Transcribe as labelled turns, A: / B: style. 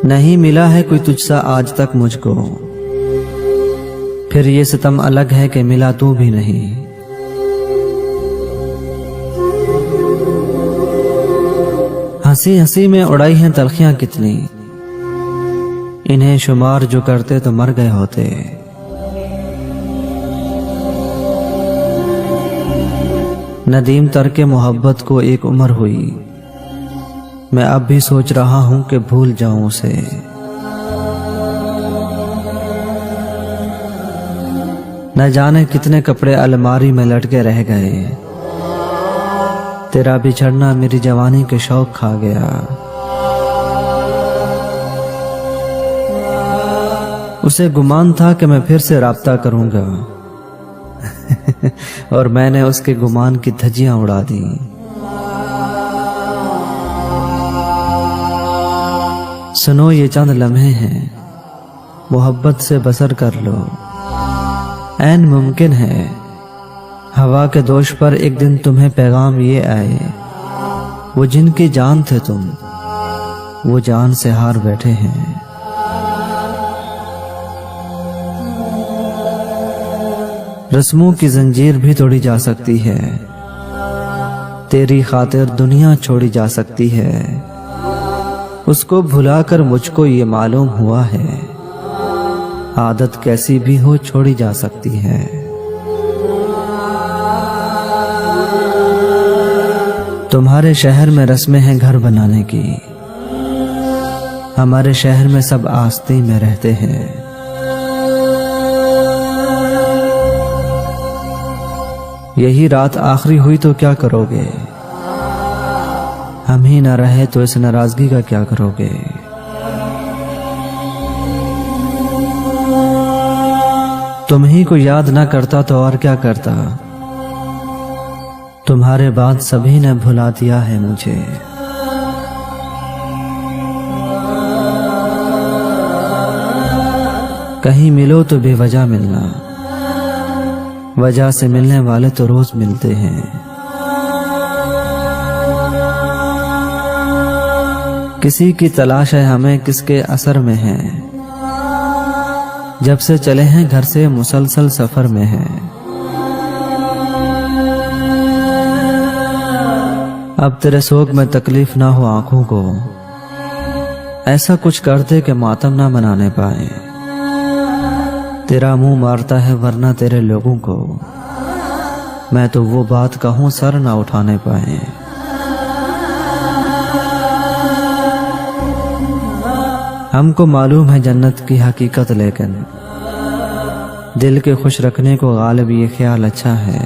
A: نہیں ملا ہے کوئی تجھ سا آج تک مجھ کو، پھر یہ ستم الگ ہے کہ ملا تو بھی نہیں۔ ہنسی ہنسی میں اڑائی ہیں تلخیاں کتنی، انہیں شمار جو کرتے تو مر گئے ہوتے۔ ندیم ترک محبت کو ایک عمر ہوئی، میں اب بھی سوچ رہا ہوں کہ بھول جاؤں اسے۔ نہ جانے کتنے کپڑے الماری میں لٹکے رہ گئے، تیرا بچھڑنا میری جوانی کے شوق کھا گیا۔ اسے گمان تھا کہ میں پھر سے رابطہ کروں گا اور میں نے اس کے گمان کی دھجیاں اڑا دی۔ سنو یہ چند لمحے ہیں، محبت سے بسر کر لو، عین ممکن ہے ہوا کے دوش پر ایک دن تمہیں پیغام یہ آئے، وہ جن کی جان تھے تم وہ جان سے ہار بیٹھے ہیں۔ رسموں کی زنجیر بھی توڑی جا سکتی ہے، تیری خاطر دنیا چھوڑی جا سکتی ہے، اس کو بھلا کر مجھ کو یہ معلوم ہوا ہے، عادت کیسی بھی ہو چھوڑی جا سکتی ہے۔ تمہارے شہر میں رسمیں ہیں گھر بنانے کی، ہمارے شہر میں سب آستی میں رہتے ہیں۔ یہی رات آخری ہوئی تو کیا کرو گے، ہم ہی نہ رہے تو اس ناراضگی کا کیا کرو گے۔ تم ہی کو یاد نہ کرتا تو اور کیا کرتا، تمہارے بعد سبھی نے بھلا دیا ہے مجھے۔ کہیں ملو تو بے وجہ ملنا، وجہ سے ملنے والے تو روز ملتے ہیں۔ کسی کی تلاش ہے ہمیں کس کے اثر میں ہے، جب سے چلے ہیں گھر سے مسلسل سفر میں ہے۔ اب تیرے سوگ میں تکلیف نہ ہو آنکھوں کو، ایسا کچھ کر دے کہ ماتم نہ منانے پائے۔ تیرا منہ مارتا ہے ورنہ تیرے لوگوں کو، میں تو وہ بات کہوں سر نہ اٹھانے پائے۔ ہم کو معلوم ہے جنت کی حقیقت، لیکن دل کے خوش رکھنے کو غالب یہ خیال اچھا ہے۔